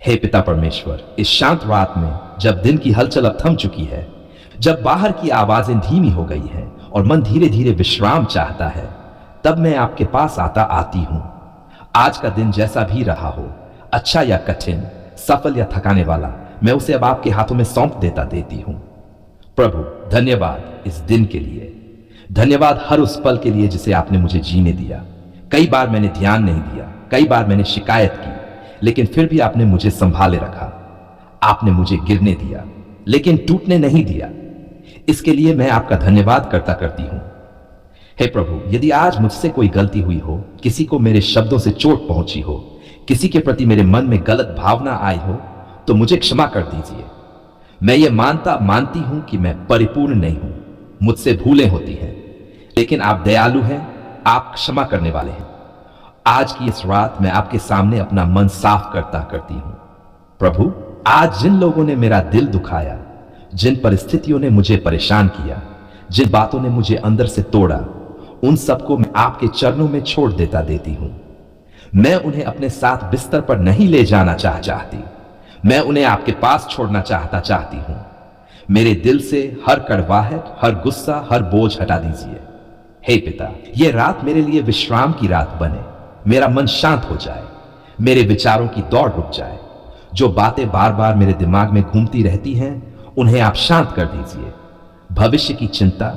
हे पिता परमेश्वर, इस शांत रात में जब दिन की हलचल अब थम चुकी है, जब बाहर की आवाजें धीमी हो गई हैं और मन धीरे धीरे विश्राम चाहता है, तब मैं आपके पास आती हूं। आज का दिन जैसा भी रहा हो, अच्छा या कठिन, सफल या थकाने वाला, मैं उसे अब आपके हाथों में सौंप देती हूं। प्रभु, धन्यवाद इस दिन के लिए, धन्यवाद हर उस पल के लिए जिसे आपने मुझे जीने दिया। कई बार मैंने ध्यान नहीं दिया, कई बार मैंने शिकायत की, लेकिन फिर भी आपने मुझे संभाले रखा। आपने मुझे गिरने दिया, लेकिन टूटने नहीं दिया। इसके लिए मैं आपका धन्यवाद करती हूं। हे प्रभु, यदि आज मुझसे कोई गलती हुई हो, किसी को मेरे शब्दों से चोट पहुंची हो, किसी के प्रति मेरे मन में गलत भावना आई हो, तो मुझे क्षमा कर दीजिए। मैं ये मानती हूं कि मैं परिपूर्ण नहीं हूं, मुझसे भूलें होती हैं, लेकिन आप दयालु हैं, आप क्षमा करने वाले हैं। आज की इस रात मैं आपके सामने अपना मन साफ करती हूं। प्रभु, आज जिन लोगों ने मेरा दिल दुखाया, जिन परिस्थितियों ने मुझे परेशान किया, जिन बातों ने मुझे अंदर से तोड़ा, उन सबको मैं आपके चरणों में छोड़ देती हूं। मैं उन्हें अपने साथ बिस्तर पर नहीं ले जाना चाहती, मैं उन्हें आपके पास छोड़ना चाहती हूं। मेरे दिल से हर कड़वाहट, हर गुस्सा, हर बोझ हटा दीजिए। हे पिता, यह रात मेरे लिए विश्राम की रात बने, मेरा मन शांत हो जाए, मेरे विचारों की दौड़ रुक जाए। जो बातें बार बार मेरे दिमाग में घूमती रहती हैं, उन्हें आप शांत कर दीजिए। भविष्य की चिंता,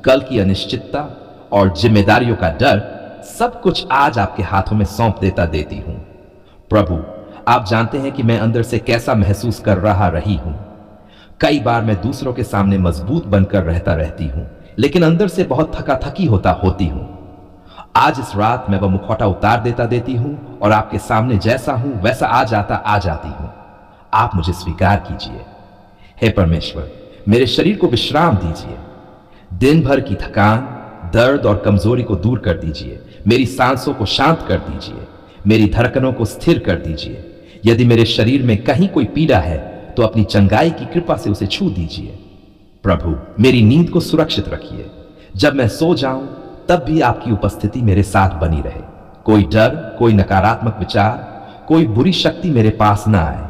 कल की अनिश्चितता और जिम्मेदारियों का डर, सब कुछ आज आपके हाथों में सौंप देती हूं। प्रभु, आप जानते हैं कि मैं अंदर से कैसा महसूस कर रही हूं। कई बार मैं दूसरों के सामने मजबूत बनकर रहती हूं, लेकिन अंदर से बहुत थकी होती हूं। आज इस रात मैं वह मुखौटा उतार देती हूं और आपके सामने जैसा हूं वैसा आ जाती हूं। आप मुझे स्वीकार कीजिए। हे परमेश्वर, मेरे शरीर को विश्राम दीजिए। दिन भर की थकान, दर्द और कमजोरी को दूर कर दीजिए। मेरी सांसों को शांत कर दीजिए, मेरी धड़कनों को स्थिर कर दीजिए। यदि मेरे शरीर में कहीं कोई पीड़ा है, तो अपनी चंगाई की कृपा से उसे छू दीजिए। प्रभु, मेरी नींद को सुरक्षित रखिए। जब मैं सो जाऊं, तब भी आपकी उपस्थिति मेरे साथ बनी रहे। कोई डर, कोई नकारात्मक विचार, कोई बुरी शक्ति मेरे पास ना आए।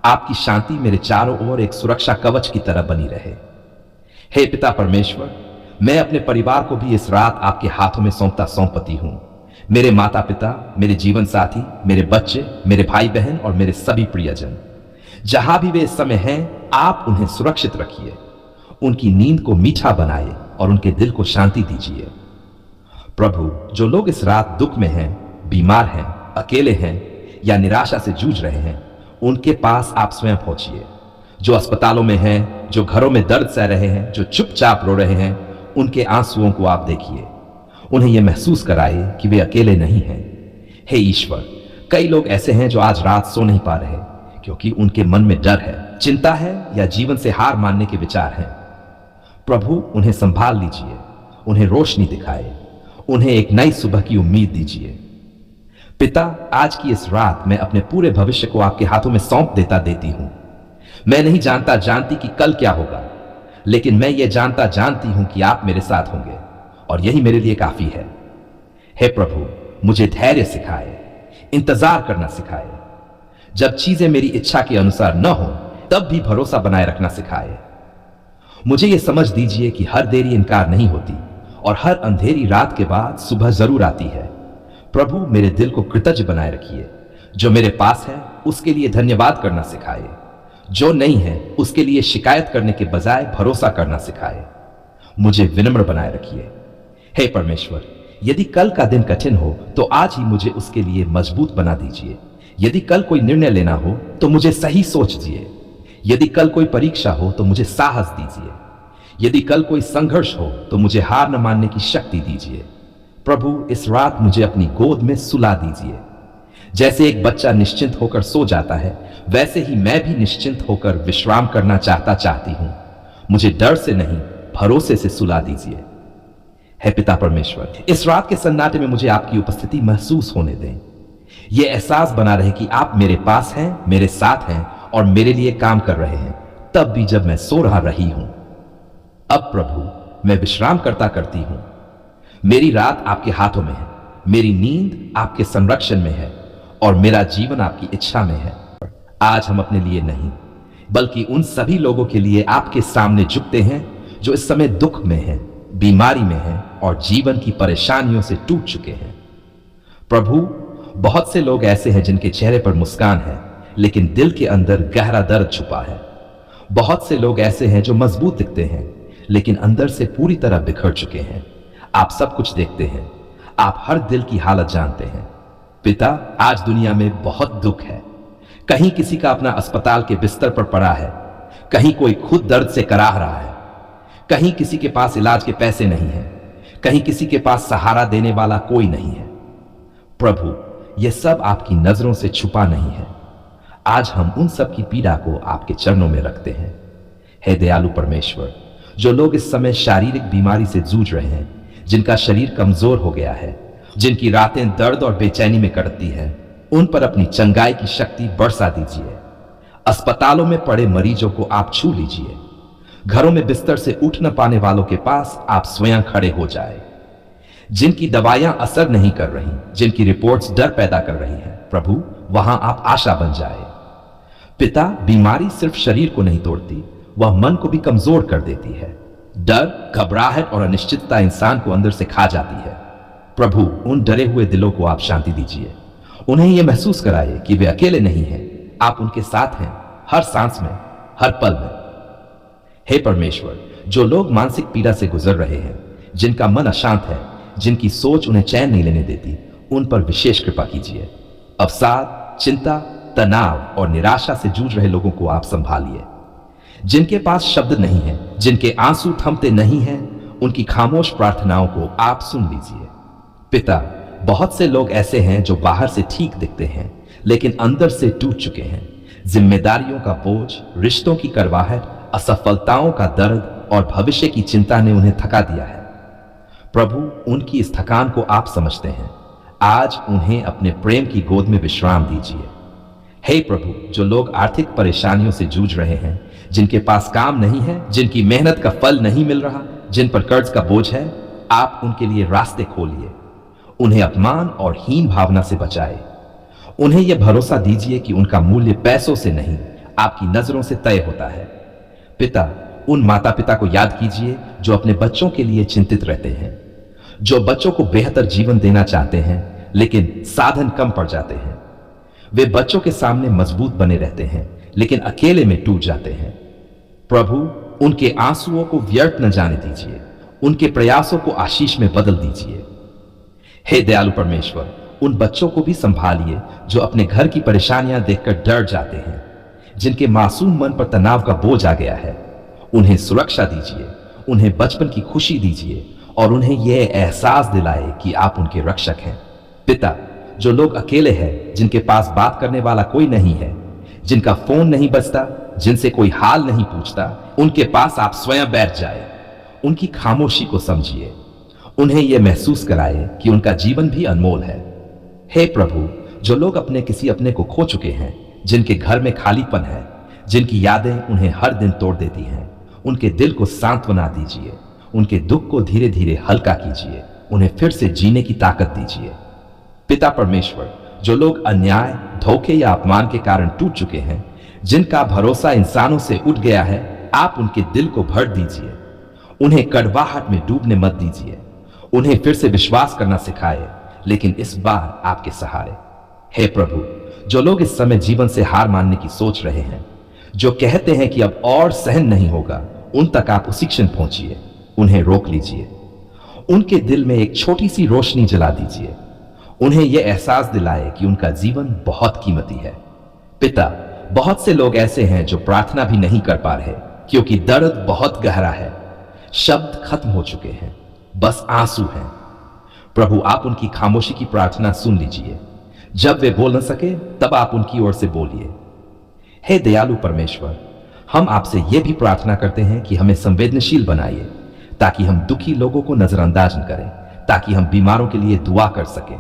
आपकी शांति मेरे चारों ओर एक सुरक्षा कवच की तरह बनी रहे। हे पिता परमेश्वर, मैं अपने परिवार को भी इस रात आपके हाथों में सौंपती हूं। मेरे माता पिता, मेरे जीवन साथी, मेरे बच्चे, मेरे भाई बहन और मेरे सभी प्रियजन, जहां भी वे इस समय हैं, आप उन्हें सुरक्षित रखिए। उनकी नींद को मीठा बनाए और उनके दिल को शांति दीजिए। प्रभु, जो लोग इस रात दुख में हैं, बीमार हैं, अकेले हैं या निराशा से जूझ रहे हैं, उनके पास आप स्वयं पहुंचिए। जो अस्पतालों में हैं, जो घरों में दर्द सह रहे हैं, जो चुपचाप रो रहे हैं, उनके आंसुओं को आप देखिए। उन्हें यह महसूस कराइए कि वे अकेले नहीं हैं। हे ईश्वर, कई लोग ऐसे हैं जो आज रात सो नहीं पा रहे, क्योंकि उनके मन में डर है, चिंता है या जीवन से हार मानने के विचार हैं। प्रभु, उन्हें संभाल लीजिए, उन्हें रोशनी दिखाए, उन्हें एक नई सुबह की उम्मीद दीजिए। पिता, आज की इस रात मैं अपने पूरे भविष्य को आपके हाथों में सौंप देती हूं। मैं नहीं जानती कि कल क्या होगा, लेकिन मैं ये जानती हूं कि आप मेरे साथ होंगे, और यही मेरे लिए काफी है। हे प्रभु, मुझे धैर्य सिखाए, इंतजार करना सिखाए। जब चीजें मेरी इच्छा के अनुसार न हो, तब भी भरोसा बनाए रखना सिखाए। मुझे यह समझ दीजिए कि हर देरी इनकार नहीं होती, और हर अंधेरी रात के बाद सुबह जरूर आती है। प्रभु, मेरे दिल को कृतज्ञ बनाए रखिए। जो मेरे पास है, उसके लिए धन्यवाद करना सिखाए। जो नहीं है, उसके लिए शिकायत करने के बजाय भरोसा करना सिखाए। मुझे विनम्र बनाए रखिए। हे परमेश्वर, यदि कल का दिन कठिन हो, तो आज ही मुझे उसके लिए मजबूत बना दीजिए। यदि कल कोई निर्णय लेना हो, तो मुझे सही सोच दिए। यदि कल कोई परीक्षा हो, तो मुझे साहस दीजिए। यदि कल कोई संघर्ष हो, तो मुझे हार न मानने की शक्ति दीजिए। प्रभु, इस रात मुझे अपनी गोद में सुला दीजिए। जैसे एक बच्चा निश्चिंत होकर सो जाता है, वैसे ही मैं भी निश्चिंत होकर विश्राम करना चाहती हूं। मुझे डर से नहीं, भरोसे से सुला दीजिए। हे पिता परमेश्वर, इस रात के सन्नाटे में मुझे आपकी उपस्थिति महसूस होने दें। यह एहसास बना रहे कि आप मेरे पास हैं, मेरे साथ हैं और मेरे लिए काम कर रहे हैं, तब भी जब मैं सो रही हूं। अब प्रभु, मैं विश्राम करती हूं। मेरी रात आपके हाथों में है, मेरी नींद आपके संरक्षण में है और मेरा जीवन आपकी इच्छा में है। आज हम अपने लिए नहीं बल्कि उन सभी लोगों के लिए आपके सामने झुकते हैं जो इस समय दुख में हैं, बीमारी में हैं और जीवन की परेशानियों से टूट चुके हैं। प्रभु, बहुत से लोग ऐसे हैं जिनके चेहरे पर मुस्कान है लेकिन दिल के अंदर गहरा दर्द छुपा है। बहुत से लोग ऐसे हैं जो मजबूत दिखते हैं लेकिन अंदर से पूरी तरह बिखर चुके हैं। आप सब कुछ देखते हैं, आप हर दिल की हालत जानते हैं। पिता, आज दुनिया में बहुत दुख है। कहीं किसी का अपना अस्पताल के बिस्तर पर पड़ा है, कहीं कोई खुद दर्द से कराह रहा है, कहीं किसी के पास इलाज के पैसे नहीं हैं, कहीं किसी के पास सहारा देने वाला कोई नहीं है। प्रभु, यह सब आपकी नजरों से छुपा नहीं है। आज हम उन सब की पीड़ा को आपके चरणों में रखते हैं। हे दयालु परमेश्वर, जो लोग इस समय शारीरिक बीमारी से जूझ रहे हैं, जिनका शरीर कमजोर हो गया है, जिनकी रातें दर्द और बेचैनी में कटती हैं, उन पर अपनी चंगाई की शक्ति बरसा दीजिए। अस्पतालों में पड़े मरीजों को आप छू लीजिए। घरों में बिस्तर से उठ न पाने वालों के पास आप स्वयं खड़े हो जाए। जिनकी दवाइयां असर नहीं कर रही, जिनकी रिपोर्ट्स डर पैदा कर रही हैं, प्रभु वहां आप आशा बन जाए। पिता, बीमारी सिर्फ शरीर को नहीं तोड़ती, वह मन को भी कमजोर कर देती है। डर, घबराहट और अनिश्चितता इंसान को अंदर से खा जाती है। प्रभु, उन डरे हुए दिलों को आप शांति दीजिए। उन्हें यह महसूस कराइए कि वे अकेले नहीं हैं, आप उनके साथ हैं, हर सांस में, हर पल में। हे परमेश्वर, जो लोग मानसिक पीड़ा से गुजर रहे हैं, जिनका मन अशांत है, जिनकी सोच उन्हें चैन नहीं लेने देती, उन पर विशेष कृपा कीजिए। अवसाद, चिंता, तनाव और निराशा से जूझ रहे लोगों को आप संभालिए। जिनके पास शब्द नहीं है, जिनके आंसू थमते नहीं हैं, उनकी खामोश प्रार्थनाओं को आप सुन लीजिए। पिता, बहुत से लोग ऐसे हैं जो बाहर से ठीक दिखते हैं लेकिन अंदर से टूट चुके हैं। जिम्मेदारियों का बोझ, रिश्तों की करवाहट, असफलताओं का दर्द और भविष्य की चिंता ने उन्हें थका दिया है। प्रभु, उनकी इस थकान को आप समझते हैं। आज उन्हें अपने प्रेम की गोद में विश्राम दीजिए। हे प्रभु, जो लोग आर्थिक परेशानियों से जूझ रहे हैं, जिनके पास काम नहीं है, जिनकी मेहनत का फल नहीं मिल रहा, जिन पर कर्ज का बोझ है, आप उनके लिए रास्ते खोलिए। उन्हें अपमान और हीन भावना से बचाए। उन्हें यह भरोसा दीजिए कि उनका मूल्य पैसों से नहीं, आपकी नजरों से तय होता है। पिता, उन माता पिता को याद कीजिए जो अपने बच्चों के लिए चिंतित रहते हैं, जो बच्चों को बेहतर जीवन देना चाहते हैं लेकिन साधन कम पड़ जाते हैं। वे बच्चों के सामने मजबूत बने रहते हैं लेकिन अकेले में टूट जाते हैं। प्रभु, उनके आंसुओं को व्यर्थ न जाने दीजिए, उनके प्रयासों को आशीष में बदल दीजिए। हे दयालु परमेश्वर, उन बच्चों को भी संभालिए जो अपने घर की परेशानियां देखकर डर जाते हैं, जिनके मासूम मन पर तनाव का बोझ आ गया है। उन्हें सुरक्षा दीजिए, उन्हें बचपन की खुशी दीजिए और उन्हें यह एहसास दिलाए कि आप उनके रक्षक हैं। पिता, जो लोग अकेले हैं, जिनके पास बात करने वाला कोई नहीं है, जिनका फोन नहीं बजता, जिनसे कोई हाल नहीं पूछता, उनके पास आप स्वयं बैठ जाए। उनकी खामोशी को समझिए, उन्हें यह महसूस कराए कि उनका जीवन भी अनमोल है। हे प्रभु, जो लोग किसी अपने को खो चुके हैं, जिनके घर में खालीपन है, जिनकी यादें उन्हें हर दिन तोड़ देती हैं, उनके दिल को सांत्वना दीजिए, उनके दुख को धीरे धीरे हल्का कीजिए, उन्हें फिर से जीने की ताकत दीजिए। पिता परमेश्वर, जो लोग अन्याय, धोखे या अपमान के कारण टूट चुके हैं, जिनका भरोसा इंसानों से उठ गया है, आप उनके दिल को भर दीजिए। उन्हें कड़वाहट में डूबने मत दीजिए। उन्हें फिर से विश्वास करना सिखाए, लेकिन इस बार आपके सहारे। हे प्रभु, जो लोग इस समय जीवन से हार मानने की सोच रहे हैं, जो कहते हैं कि अब और सहन नहीं होगा, उन तक आप उसी क्षण पहुंचिए, उन्हें रोक लीजिए। उनके दिल में एक छोटी सी रोशनी जला दीजिए। उन्हें यह एहसास दिलाए कि उनका जीवन बहुत कीमती है। पिता, बहुत से लोग ऐसे हैं जो प्रार्थना भी नहीं कर पा रहे क्योंकि दर्द बहुत गहरा है। शब्द खत्म हो चुके हैं, बस आंसू हैं। प्रभु, आप उनकी खामोशी की प्रार्थना सुन लीजिए। जब वे बोल न सके, तब आप उनकी ओर से बोलिए। हे दयालु परमेश्वर, हम आपसे यह भी प्रार्थना करते हैं कि हमें संवेदनशील बनाइए, ताकि हम दुखी लोगों को नजरअंदाज न करें, ताकि हम बीमारों के लिए दुआ कर सकें,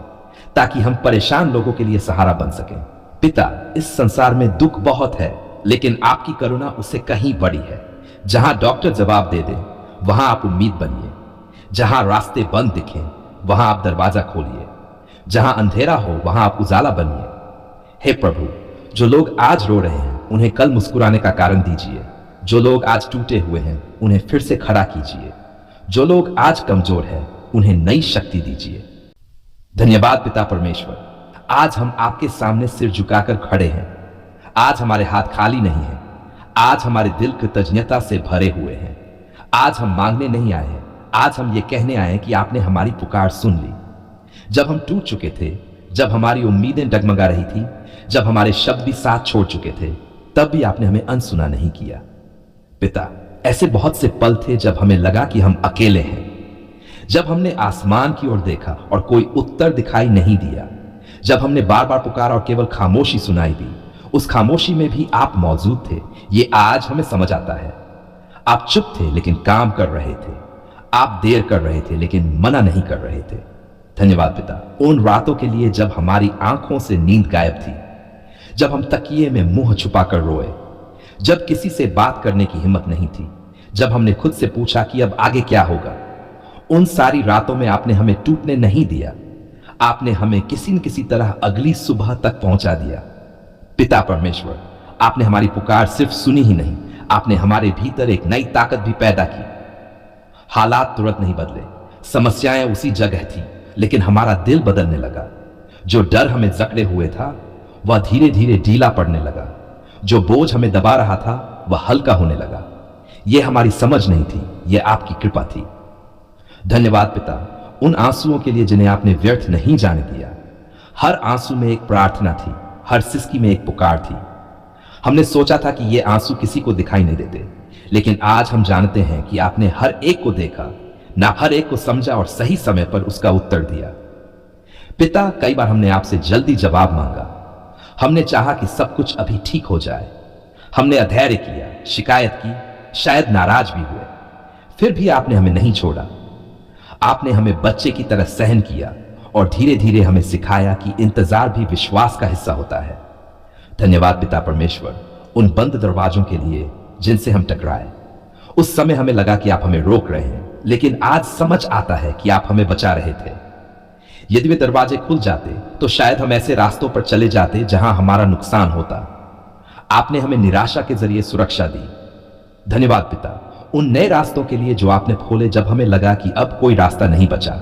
ताकि हम परेशान लोगों के लिए सहारा बन सकें। पिता, इस संसार में दुख बहुत है, लेकिन आपकी करुणा उससे कहीं बड़ी है। जहां डॉक्टर जवाब दे दे, वहां आप उम्मीद बनिए। जहां रास्ते बंद दिखें, वहां आप दरवाजा खोलिए। जहां अंधेरा हो, वहां आप उजाला बनिए। हे प्रभु, जो लोग आज रो रहे हैं उन्हें कल मुस्कुराने का कारण दीजिए। जो लोग आज टूटे हुए हैं उन्हें फिर से खड़ा कीजिए। जो लोग आज कमजोर हैं उन्हें नई शक्ति दीजिए। धन्यवाद पिता परमेश्वर, आज हम आपके सामने सिर झुकाकर खड़े हैं। आज हमारे हाथ खाली नहीं हैं। आज हमारे दिल कृतज्ञता से भरे हुए हैं। आज हम मांगने नहीं आए हैं, आज हम ये कहने आए हैं कि आपने हमारी पुकार सुन ली। जब हम टूट चुके थे, जब हमारी उम्मीदें डगमगा रही थी, जब हमारे शब्द भी साथ छोड़ चुके थे, तब भी आपने हमें अनसुना नहीं किया। पिता, ऐसे बहुत से पल थे जब हमें लगा कि हम अकेले हैं, जब हमने आसमान की ओर देखा और कोई उत्तर दिखाई नहीं दिया, जब हमने बार बार पुकारा और केवल खामोशी सुनाई दी, उस खामोशी में भी आप मौजूद थे। ये आज हमें समझ आता है। आप चुप थे लेकिन काम कर रहे थे। आप देर कर रहे थे लेकिन मना नहीं कर रहे थे। धन्यवाद पिता, उन रातों के लिए जब हमारी आंखों से नींद गायब थी, जब हम तकिए में मुंह छुपाकर रोए, जब किसी से बात करने की हिम्मत नहीं थी, जब हमने खुद से पूछा कि अब आगे क्या होगा। उन सारी रातों में आपने हमें टूटने नहीं दिया। आपने हमें किसी न किसी तरह अगली सुबह तक पहुंचा दिया। पिता परमेश्वर, आपने हमारी पुकार सिर्फ सुनी ही नहीं, आपने हमारे भीतर एक नई ताकत भी पैदा की। हालात तुरंत नहीं बदले, समस्याएं उसी जगह थी, लेकिन हमारा दिल बदलने लगा। जो डर हमें जकड़े हुए था वह धीरे धीरे ढीला पड़ने लगा। जो बोझ हमें दबा रहा था वह हल्का होने लगा। यह हमारी समझ नहीं थी, यह आपकी कृपा थी। धन्यवाद पिता, उन आंसुओं के लिए जिन्हें आपने व्यर्थ नहीं जाने दिया। हर आंसू में एक प्रार्थना थी, हर सिसकी में एक पुकार थी। हमने सोचा था कि ये आंसू किसी को दिखाई नहीं देते, लेकिन आज हम जानते हैं कि आपने हर एक को देखा, ना हर एक को समझा और सही समय पर उसका उत्तर दिया। पिता, कई बार हमने आपसे जल्दी जवाब मांगा। हमने चाहा कि सब कुछ अभी ठीक हो जाए। हमने अधैर्य किया, शिकायत की, शायद नाराज भी हुए। फिर भी आपने हमें नहीं छोड़ा। आपने हमें बच्चे की तरह सहन किया और धीरे धीरे हमें सिखाया कि इंतजार भी विश्वास का हिस्सा होता है। धन्यवाद पिता परमेश्वर, उन बंद दरवाजों के लिए जिनसे हम टकराए। उस समय हमें लगा कि आप हमें रोक रहे हैं, लेकिन आज समझ आता है कि आप हमें बचा रहे थे। यदि वे दरवाजे खुल जाते तो शायद हम ऐसे रास्तों पर चले जाते जहां हमारा नुकसान होता। आपने हमें निराशा के जरिए सुरक्षा दी। धन्यवाद पिता, उन नए रास्तों के लिए जो आपने खोले जब हमें लगा कि अब कोई रास्ता नहीं बचा।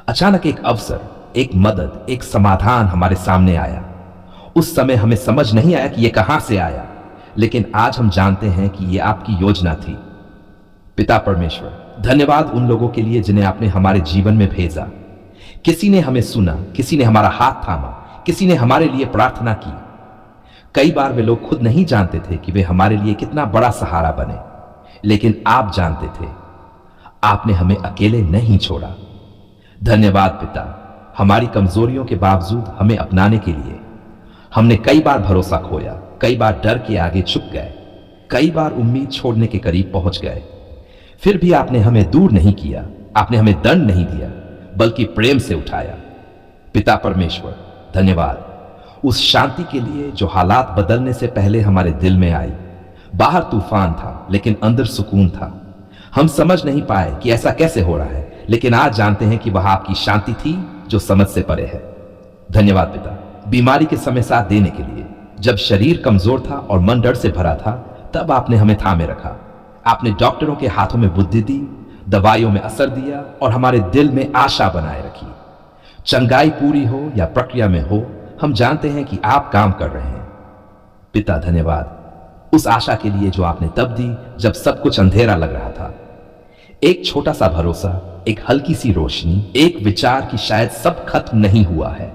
अचानक एक अवसर, एक मदद, एक समाधान हमारे सामने आया। उस समय हमें समझ नहीं आया कि यह कहां से आया, लेकिन आज हम जानते हैं कि यह आपकी योजना थी। पिता परमेश्वर, धन्यवाद उन लोगों के लिए जिन्हें आपने हमारे जीवन में भेजा। किसी ने हमें सुना, किसी ने हमारा हाथ थामा, किसी ने हमारे लिए प्रार्थना की। कई बार वे लोग खुद नहीं जानते थे कि वे हमारे लिए कितना बड़ा सहारा बने, लेकिन आप जानते थे। आपने हमें अकेले नहीं छोड़ा। धन्यवाद पिता, हमारी कमजोरियों के बावजूद हमें अपनाने के लिए। हमने कई बार भरोसा खोया, कई बार डर के आगे झुक गए, कई बार उम्मीद छोड़ने के करीब पहुंच गए। फिर भी आपने हमें दूर नहीं किया, आपने हमें दंड नहीं दिया, बल्कि प्रेम से उठाया। पिता परमेश्वर, धन्यवाद उस शांति के लिए जो हालात बदलने से पहले हमारे दिल में आई। बाहर तूफान था लेकिन अंदर सुकून था। हम समझ नहीं पाए कि ऐसा कैसे हो रहा है, लेकिन आज जानते हैं कि वह आपकी शांति थी जो समझ से परे है। धन्यवाद पिता, बीमारी के समय साथ देने के लिए। जब शरीर कमजोर था और मन डर से भरा था, तब आपने हमें थामे रखा। आपने डॉक्टरों के हाथों में बुद्धि दी, दवाइयों में असर दिया और हमारे दिल में आशा बनाए रखी। चंगाई पूरी हो या प्रक्रिया में हो, हम जानते हैं कि आप काम कर रहे हैं। पिता धन्यवाद उस आशा के लिए जो आपने तब दी जब सब कुछ अंधेरा लग रहा था। एक छोटा सा भरोसा, एक हल्की सी रोशनी, एक विचार कि शायद सब खत्म नहीं हुआ है।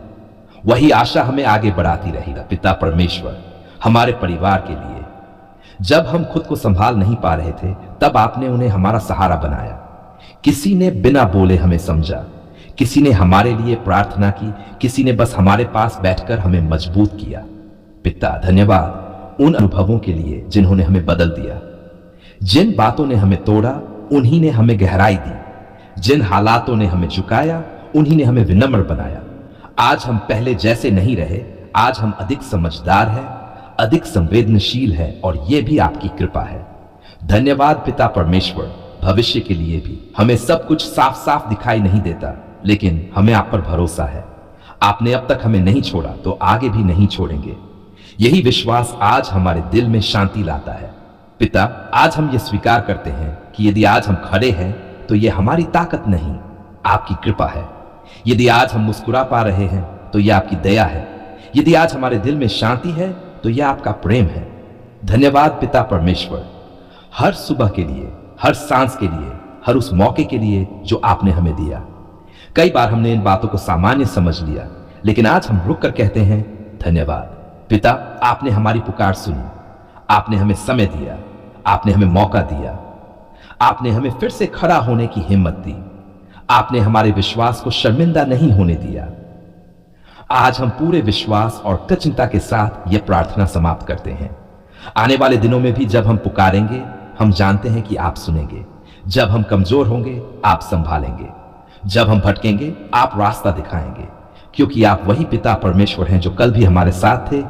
वही आशा हमें आगे बढ़ाती रहेगा। पिता परमेश्वर, हमारे परिवार के लिए जब हम खुद को संभाल नहीं पा रहे थे, तब आपने उन्हें हमारा सहारा बनाया। किसी ने बिना बोले हमें समझा, किसी ने हमारे लिए प्रार्थना की, किसी ने बस हमारे पास बैठकर हमें मजबूत किया। पिता धन्यवाद उन अनुभवों के लिए जिन्होंने हमें बदल दिया। जिन बातों ने हमें तोड़ा, उन्हीं ने हमें गहराई दी। जिन हालातों ने हमें झुकाया, उन्हीं ने हमें विनम्र बनाया। आज हम पहले जैसे नहीं रहे, आज हम अधिक समझदार हैं, अधिक संवेदनशील है, और यह भी आपकी कृपा है। धन्यवाद पिता परमेश्वर, भविष्य के लिए भी। हमें सब कुछ साफ साफ दिखाई नहीं देता, लेकिन हमें आप पर भरोसा है। आपने अब तक हमें नहीं छोड़ा तो आगे भी नहीं छोड़ेंगे। यही विश्वास आज हमारे दिल में शांति लाता है। पिता, आज हम ये स्वीकार करते हैं कि यदि आज हम खड़े हैं तो ये हमारी ताकत नहीं, आपकी कृपा है। यदि आज हम मुस्कुरा पा रहे हैं तो यह आपकी दया है। यदि आज हमारे दिल में शांति है तो यह आपका प्रेम है। धन्यवाद पिता परमेश्वर, हर सुबह के लिए, हर सांस के लिए, हर उस मौके के लिए जो आपने हमें दिया। कई बार हमने इन बातों को सामान्य समझ लिया, लेकिन आज हम रुक कर कहते हैं धन्यवाद। पिता, आपने हमारी पुकार सुनी, आपने हमें समय दिया, आपने हमें मौका दिया, आपने हमें फिर से खड़ा होने की हिम्मत दी, आपने हमारे विश्वास को शर्मिंदा नहीं होने दिया। आज हम पूरे विश्वास और कृतज्ञता के साथ यह प्रार्थना समाप्त करते हैं। आने वाले दिनों में भी जब हम पुकारेंगे, हम जानते हैं कि आप सुनेंगे। जब हम कमजोर होंगे, आप संभालेंगे। जब हम भटकेंगे, आप रास्ता दिखाएंगे, क्योंकि आप वही पिता परमेश्वर हैं जो कल भी हमारे साथ थे